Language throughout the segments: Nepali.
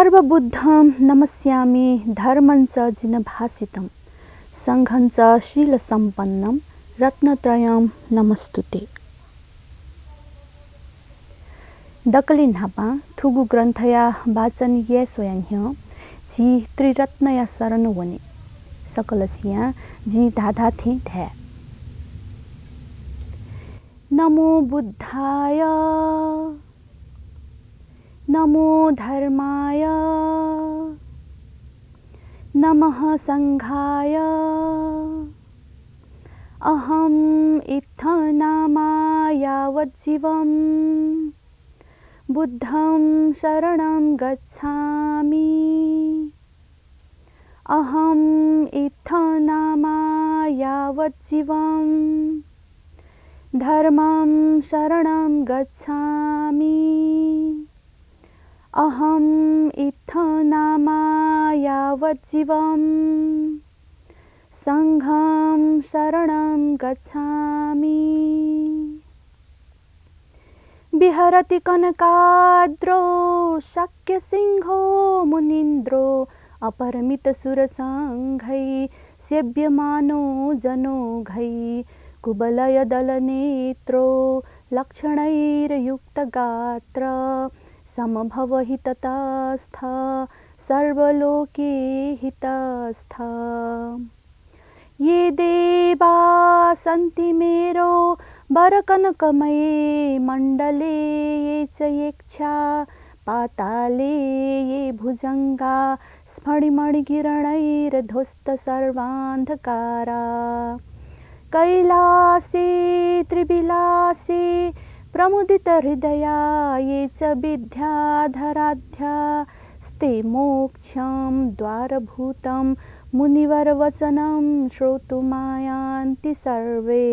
सर्वबुद्धं नमस्यामि धर्मञ्च जिनभासितं संघञ्च शीलसम्पन्नं रत्नत्रयं नमस्तुते। दकलिन हापा थुगु ग्रन्थया वाचन ये सोयान्य जी त्रिरत्नया शरण वने सकलसिया जी धाधा थे ध्या। नमो बुद्धाय नमो धर्माय नमः संघाय अहम इत्थनामायावज्जीवं बुद्धं शरणं गच्छामि। अहम इत्थनामायावज्जीवं धर्मं शरणं गच्छामि। अहम इत्थनामायावज्जीवं संघं शरणं गच्छामि। विहरति कनकाद्रो शाक्यसिंहो मुनीन्द्रो अपरमितसुरसङ्घै सेव्यमानो जनौघै कुबलयदलनेत्रो लक्षणैर्युक्तगात्र समभवहि ततस्थ सर्वलोके हितस्थ। ये देवा सन्ति मेरो वरकनकमये मण्डले ये च यक्षा पाताले ये भुजङ्गा स्फटिमणिकिरणैर्ध्वस्त सर्वान्धकारा। कैलासे त्रिविलासे प्रमुदित हृदया ये च विद्याधराध्या स्ते मोक्षं द्वारभूतं मुनिवरवचनं श्रोतुमायान्ति सर्वे।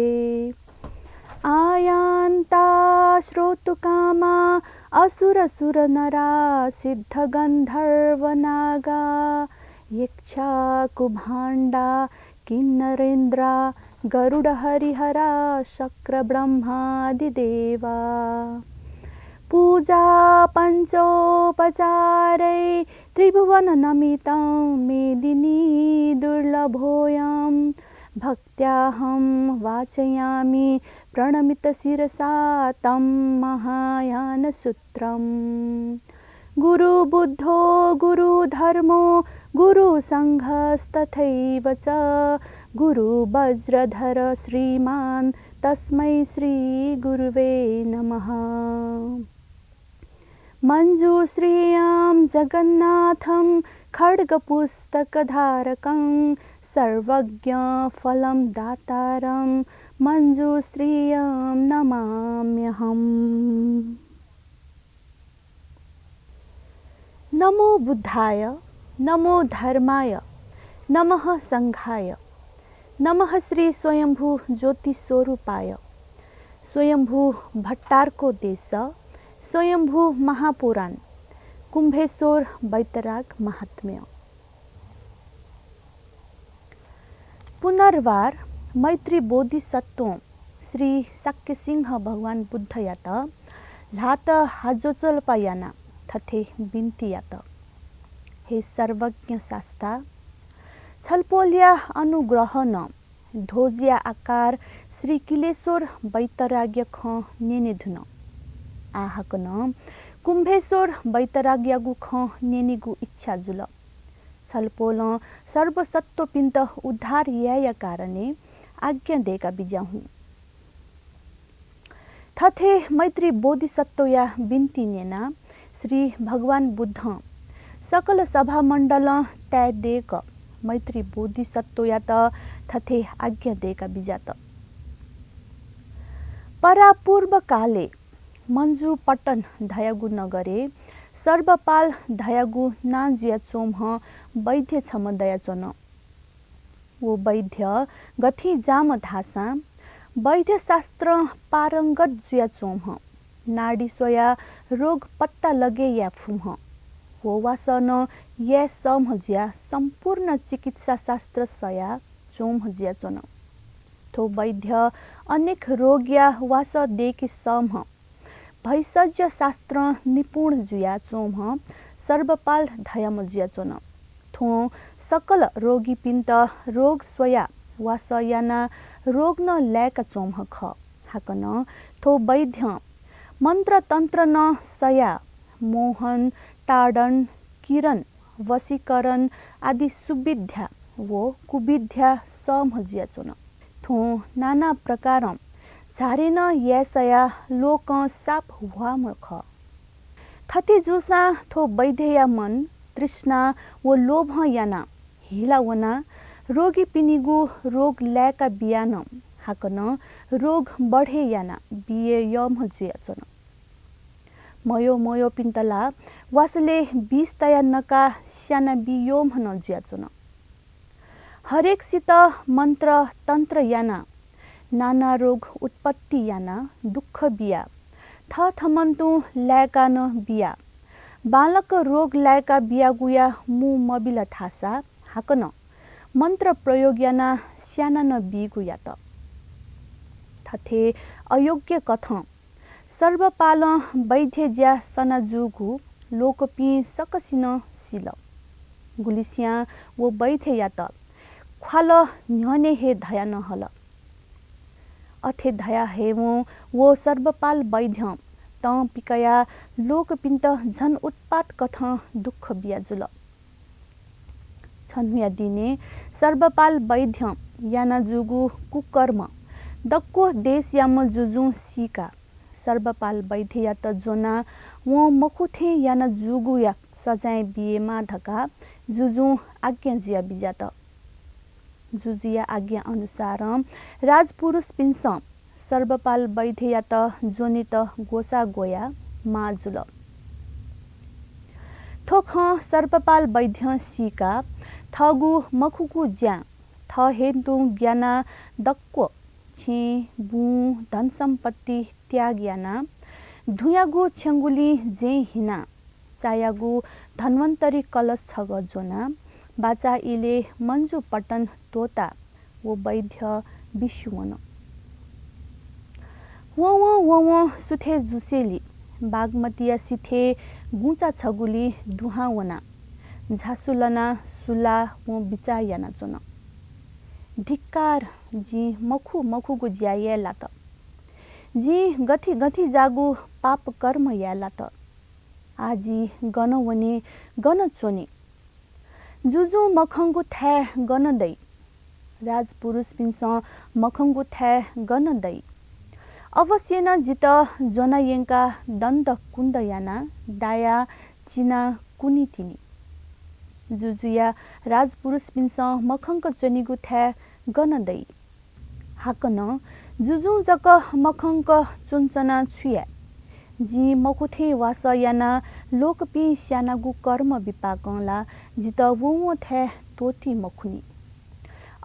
आयान्ता श्रोतुकामा असुरसुरनरा सिद्धगन्धर्वनागा यक्षा कुभाण्डा किन्नरेन्द्रा गरुडहरिहरा शक्रब्रह्मादिदेवा। पूजा पञ्चोपचारै त्रिभुवननमितं मेदिनी दुर्लभोऽयं भक्त्याहं वाचयामि प्रणमितशिरसा तं महायानसूत्रम्। गुरुबुद्धो गुरुधर्मो गुरुसङ्घस्तथैव च गुरुवज्रधर श्रीमान् तस्मै श्रीगुरुवे नमः। मञ्जुश्रियं जगन्नाथं खड्गपुस्तकधारकं सर्वज्ञफलं दातारं मञ्जुश्रियं नमाम्यहम्। नमो बुद्धाय नमो धर्माय नमः संघाय नमः श्री स्वयंभू ज्योति स्वरूपाय। स्वयंभू भट्टारको देश स्वयंभू महापुराण कुम्भेश्वर बैतराग महात्म्य। पुनर्वार मैत्री बोधिसत्व श्री शाक्यसिंह भगवान बुद्ध यात लात हाजोचल्पा याना थथे बिन्ती यात। हे सर्वज्ञ शास्ता छलपोल्या अनुग्रह न ध्वजिया आकार श्री किलेश्वर बैतराग्य ख नेने धुन आहकन कुम्भेश्वर बैतराग्यगु ख नेनिगु इच्छा जुल छलपोल सर्वसत्व पिन्त उद्धार याय कारणे आज्ञा देका बिजाहु। थथे मैत्री बोधिसत्व या बिन्ती नेना श्री भगवान बुद्ध सकल सभा मण्डल त्याग देक मैत्री बोधिसत्व या त थथे आज्ञा देका बिजात। परापूर्व काले मञ्जु पट्टन धयागु नगरे सर्वपाल धयागु नाजुया चोम्ह वैद्य छम दया चोन। वो वैद्य गथि जाम धासा वैद्य शास्त्र पारंगत जुया चोम्ह नाडी सोया रोग पत्ता लगे या फुम्ह। वो वासन या समह जुया संपूर्ण चिकित्सा शास्त्र सया चोम्ह जुया चोन। थो वैद्य अनेक रोग या वास देखि समह भैषज्य शास्त्र निपुण जुया चोम्ह सर्वपाल धयाम जुयाचोन थो सकल रोगी पिन्त रोग स्वया वास याना रोग न ल्याका चोम ख हाकन थो वैद्य मन्त्र तन्त्र न सया मोहन टाडन किरण वशीकरण आदि सुविद्या वो कुविद्या समजुयाचोन थो नाना प्रकार झारेन यासया लोक साप हुआ ख थति जुसा थो वैद्य मन तृष्णा वो लोभ याना हिला वना रोगी पिनिगु रोग ल्याका बियान हाकन रोग बढे याना बिए यम जुयाचोन मयो मयो पिन्तला वासले 20 तया नका स्याना बियोम न जुयाचोन हरेक सित मन्त्र तन्त्र याना नाना रोग उत्पत्ति याना दुःख बिया थ थमन्तु ल्याका न बिया बालक रोग ल्याका बिया गुया मु मबिल ठासा हाकन मन्त्र प्रयोग याना स्याना न बिगुया त थथे अयोग्य कथ सर्वपाल वैद्य ज्या सना जुगु लोकपी सकसिन सिल गुलिसिया वो वैद्य या त ख्वाल न्यने हे धया न हल अथे धया हे वो सर्वपाल वैद्य त पिकया लोकपिन्त झन उत्पात कथ दुःख बियाजुल छन्हुया दिने सर्वपाल वैद्य याना जुगु कुकर्म दक्को देश याम जुजु सिका सर्वपाल वैद्य या त जोना वो मखुथे याना जुगु या सजाय बिएमा धका जुजु आज्ञा जुया बिजात जुजिया आज्ञा अनुसार राजपुरुष पिन्स सर्वपाल वैद्य या त जोनित गोसा गोया माजुल थोख सर्वपाल वैद्य सिका थगु मखुकु ज्या थ हेतु ज्ञाना दक्को छि बु धन सम्पत्ति त्याग याना धुयागु छेंगुली जे हिना चायागु धन्वन्तरी कलश छग जोना बाचा इले मंजु पटन तोता वो वैद्य विश्वन वो सुथे जुसेली बागमतिया सिथे गुचा छगुली दुहावना झासुलना सुला वो बिचा याना चोन धिक्कार जी मखु मखुगु ज्याये लात जी गथि गथि जागु पाप कर्म या लात आजी गन वने गन चोनी जुजु मखंगु थै गन दै राजपुरुष पिन्स मखंगु थै गन दै अवश्य न जित जनायंका दण्ड कुण्ड याना दाया चिना कुनी तिनी जुजुया राजपुरुष पिन्स मखंग चोनीगु थै गन दै हाकन जुजु जक मखंग चुनचना छुया जी मखुथे वास याना लोकपी स्यानागु कर्म विपाकला जित वो थै तोटी मखुनी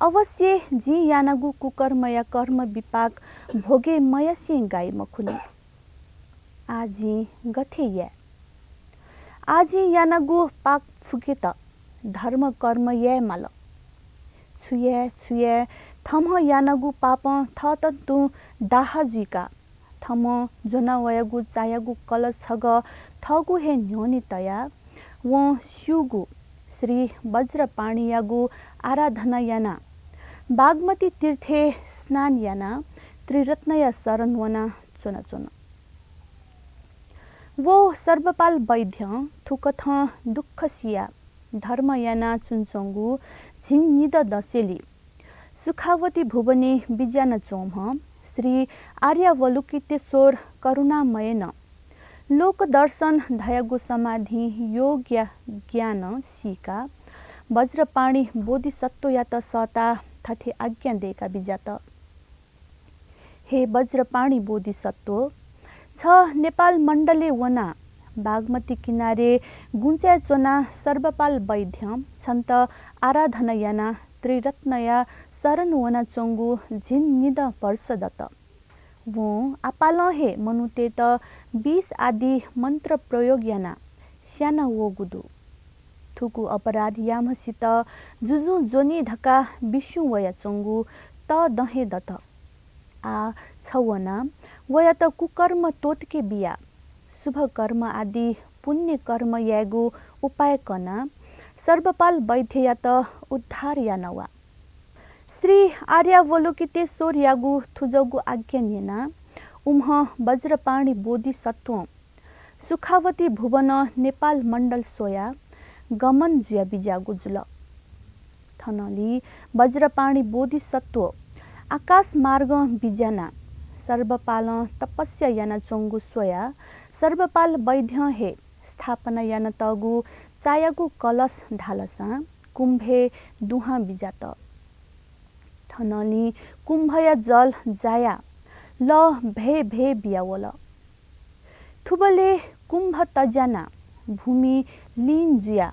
अवश्य जी यानागु कुकर्म या कर्म विपाक भोगे मयसी गाई मखुनी आजी गथे या आजी यानागु पाक फुके त धर्म कर्म या माल छुये थम यानागु पाप थ त तु दाहाजुका थम जोनावयागु चायागु कलश छग थगु हे न्योनी तया वो स्युगु श्री वज्रपाणी यागु आराधना याना बागमती तीर्थे स्नान याना त्रिरत्नया शरण वना चोना चोना वो सर्वपाल वैद्य थुकथ दुःख सिया धर्म याना चुनचोंगु झिङ निद दसेली सुखावती भुवनी विज्ञान चोम श्री आर्यावलुकितेश्वर करुणामयन लोक दर्शन धयागु समाधि योग या ज्ञान सिका वज्रपाणी बोधिसत्व या त सता थथे आज्ञा देका बिजात हे वज्रपाणी बोधिसत्व छ नेपाल मण्डले वना बागमती किनारे गुन्च्या चोना सर्वपाल वैद्य छन्त आराधना याना त्रिरत्नया शरण वना चोंगु झिन निद वर्ष दत वो आपाल हे मनुते त 20 आदि मन्त्र प्रयोग याना स्याना वो गुदु थुकु अपराध यामसित जुजु जोनी ढका विष्णु वया चोंगु त दहे दत आ छवना वया त कुकर्म तोतके बिया शुभ कर्म आदि पुण्य कर्म यागु उपाय कना सर्वपाल वैद्य या त उद्धार या नवा श्री आर्यावलोकितेश्वर यागु थुजगु आज्ञा निना उम्ह वज्रपाणी बोधिसत्व सुखावती भुवन नेपाल मण्डल सोया गमन जुया बिजागु जुल थनली वज्रपाणी बोधिसत्व आकाश मार्ग बिजाना सर्वपाल तपस्या याना चोंगु सोया सर्वपाल वैद्य हे स्थापना याना तगु चायागु कलश ढालसा कुम्भे दुहा बिजात थनली कुम्भया जल जाया ल भे भे बियावल थुबले कुम्भ तजाना भूमि लीन जुया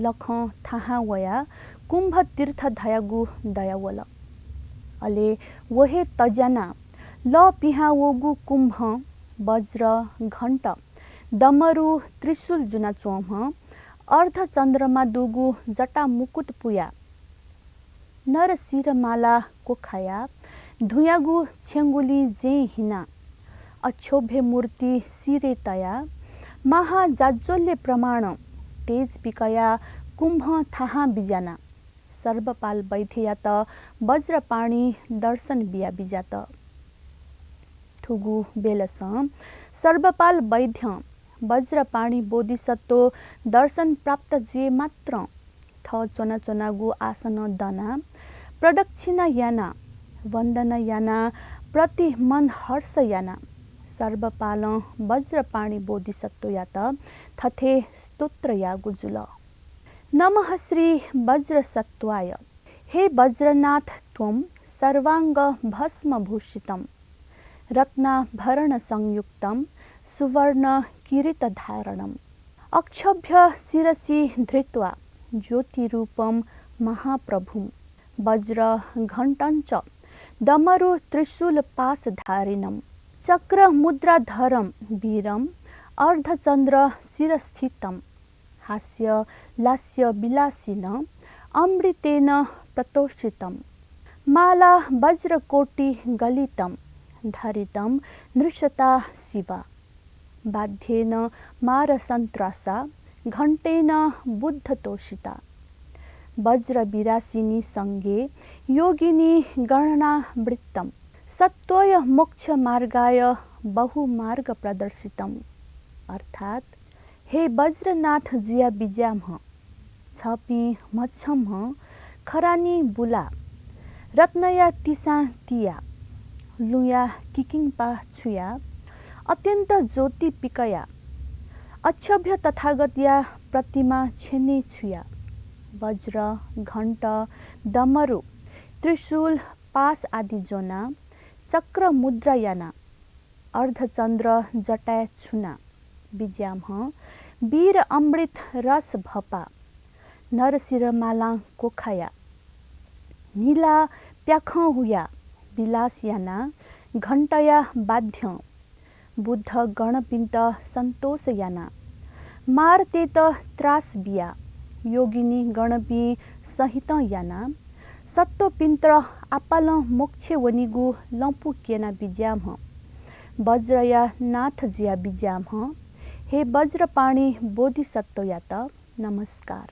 लख थाहा वया कुम्भ तीर्थ धयागु दयावल अले वहे तजाना ल पिहा वगु कुम्भ वज्र घण्ट दमरु त्रिशूल जुना चोम अर्ध चन्द्रमा दुगु जटा मुकुट पुया नर शिरमाला कोखाया धुयागु छेंगुली जे हिना अक्षोभ्य मूर्ति सिरे तया महाजाज्वल्य प्रमाण तेज पिकया कुम्भ थाहा बिजाना सर्वपाल वैद्य त वज्रपाणी दर्शन बिया बिजात ठुगु बेलस सर्वपाल वैद्य वज्रपाणी बोधिसत्व दर्शन प्राप्त जे मात्र थ चोना चोनागु आसन दना प्रदक्षिणा याना वन्दना याना प्रति मन हर्ष याना सर्वपाल वज्रपाणी बोधिसत्व या त थथे स्तोत्र यागु जुल नमः श्री वज्रसत्वाय हे वज्रनाथ त्वं सर्वांग भस्म भूषितम् रत्नाभरण संयुक्तम् सुवर्ण किरीट धारणम् अक्षभ्य शिरसि धृत्वा ज्योतिरूपं महाप्रभुं वज्र घण्टञ्च दमरु त्रिशूल पाशधारिणम् चक्र मुद्राधरं वीरम् अर्धचन्द्र शिरस्थितं हास्य लास्य विलासिन अमृतेन प्रतोषितं माला वज्रकोटि गलितं धरितं नृषता शिवा बाध्येन मारसन्त्रासा घण्टेन बुद्धतोषिता वज्र विरासिनी संगे योगिनी गणना वृत्तम् सत्वय मोक्ष मार्गाय बहुमार्ग प्रदर्शितम् अर्थात् हे वज्रनाथ जिया बिजाम छपी मच्छम खरानी बुला रत्नया तिसा तिया लुया किकिङपा छुया अत्यन्त ज्योति पिकया अक्षभ्य तथागतया प्रतिमा छेने छुया वज्र घण्ट दमरु त्रिशूल पास आदि जोना चक्र मुद्रा याना अर्धचन्द्र जटा छुना बिज्याम वीर अमृत रस भपा नरशिरमाला कोखाया नीला प्याख हुया विलास याना घण्टया बाध्य बुद्ध गणपिन्त सन्तोष याना मारतेत त्रास बिया योगिनी गणपी सहित याना सत्तो पिन्त्र आपाल मोक्षे वनिगु लम्पु केना बिज्याम वज्रया नाथ जिया बिज्याम हे वज्रपाणी बोधिसत्व या त नमस्कार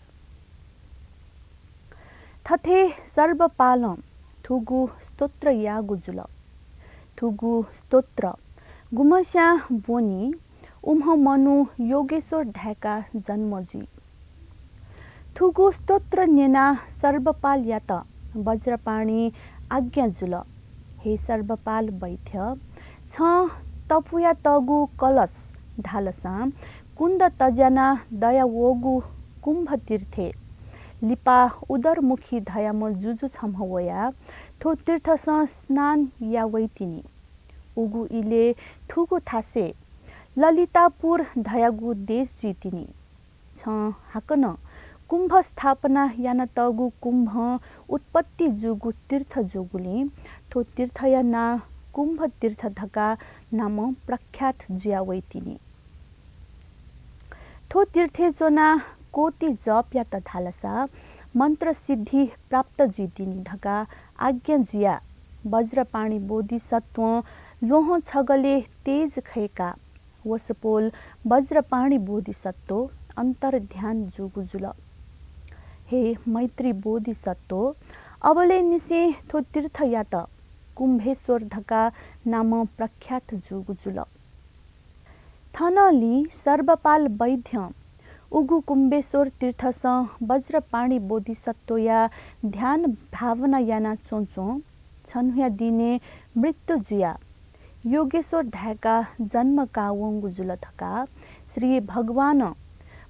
थथे सर्वपाल थुगु स्तोत्र या गुजुल थुगु स्तोत्र गुमस्या बोनी उम्ह मनु योगेश्वर ढाका जन्मजी थुगु स्तोत्र नेना सर्वपाल या त वज्रपाणी आज्ञा जुल हे सर्वपाल वैद्य छ तपुया तगु कलश ढालसा कुण्ड तजना दया वोगु कुम्भ तीर्थे लिपा उदरमुखी धयाम जुजु छमवया थो तीर्थ स्नान या वैतिनी उगु इले थुगु थासे ललितापुर धयागु देश जितिनी छ हाकन कुम्भ स्थापना याना तगु कुम्भ उत्पत्ति जुगु तीर्थ जोगुले थो तीर्थया ना कुम्भ तीर्थ धका नाम प्रख्यात जिया वैतिनी थो तीर्थे जोना कोटि जप या त थालसा मन्त्र सिद्धि प्राप्त जुतिनी धका आज्ञा जिया वज्रपाणी बोधिसत्व लोह छगले तेज खैका वसपोल वज्रपाणी बोधिसत्व अन्तर ध्यान जुगुजुल। हे मैत्री बोधिसत्व अबले निसे थो तीर्थ यात कुम्भेश्वर धका नाम प्रख्यात जुगुजुल। थनली सर्वपाल वैद्य उगु कुम्भेश्वर तीर्थस वज्रपाणी बोधिसत्व या ध्यान भावना याना चोचो छन्हुया दिने मृत्यु जुया योगेश्वर धाका जन्म कावंगु जुलथका श्री भगवान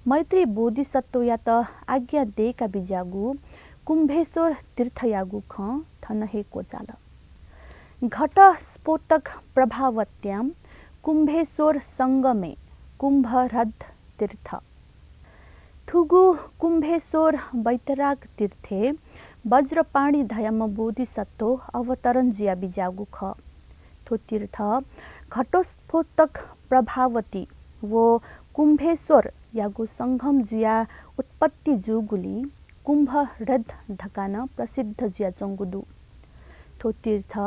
मैत्री बोधिसत्व या त आज्ञा देका बिजागु कुम्भेश्वर तीर्थयागु ख थनहे कोचाल। घट स्फोटक प्रभावत्याम कुम्भेश्वर संगमे कुम्भरध तीर्थ। थुगु कुम्भेश्वर वैतराग तीर्थे वज्रपाणी धयम बोधिसत्व अवतरण जिया बिजागु ख। थो तीर्थ घटोस्फोटक प्रभावती वो कुम्भेश्वर यागु संगम जुया उत्पत्ति जुगुली कुम्भरध धकान प्रसिद्ध जुया चंगुदु। थो तीर्थ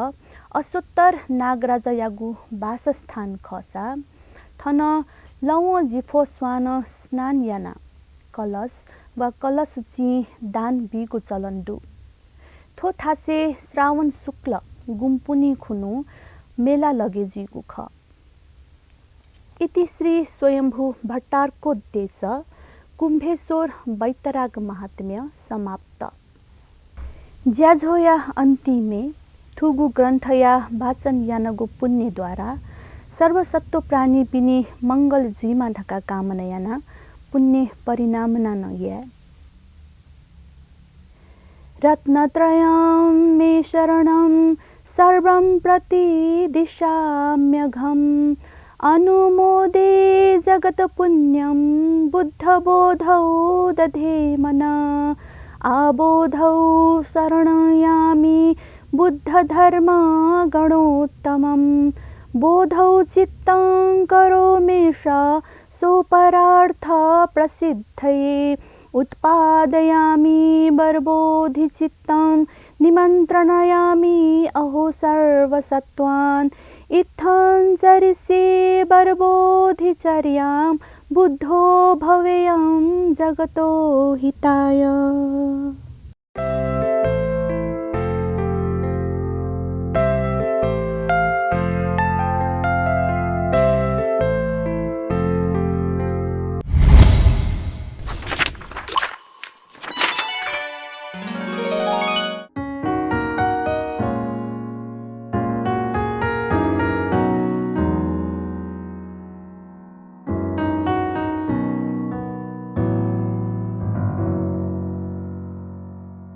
असोत्तर नागराजा यागु वासस्थान खसा थन लौ जिफो स्वान स्नान याना कलश वा कलश ची दान बिगु चलन्दु। थो थासे श्रावण शुक्ल गुम्पुनी खुनु मेला लगे जीगु ख। इति श्री स्वयंभू भट्टारको देश कुम्भेश्वर वैतराग महात्म्य समाप्त। ज्याझोया अन्तिमे थुगु ग्रन्थया वाचन यानगो पुण्यद्वारा सर्वसत्व प्राणी पिनी मंगल जुइमा ढका कामना याना पुण्य परिणाम नानया। रत्नत्रयं मे शरणं सर्वं प्रति दिशाम्यघम् अनुमोदे जगत पुण्यं बुद्धबोधौ दधे मना आबोधौ शरणयामि बुद्धधर्म गणोत्तमं बोधौ चित्तं करोमेष सोपरार्थ प्रसिद्धये उत्पादयामि बर्बोधिचित्तं निमन्त्रणायामि अहो सर्वसत्त्वान् इत्थं चरिष्ये बर्बोधिचर्यां बुद्धो भवेयं जगतो हिताय।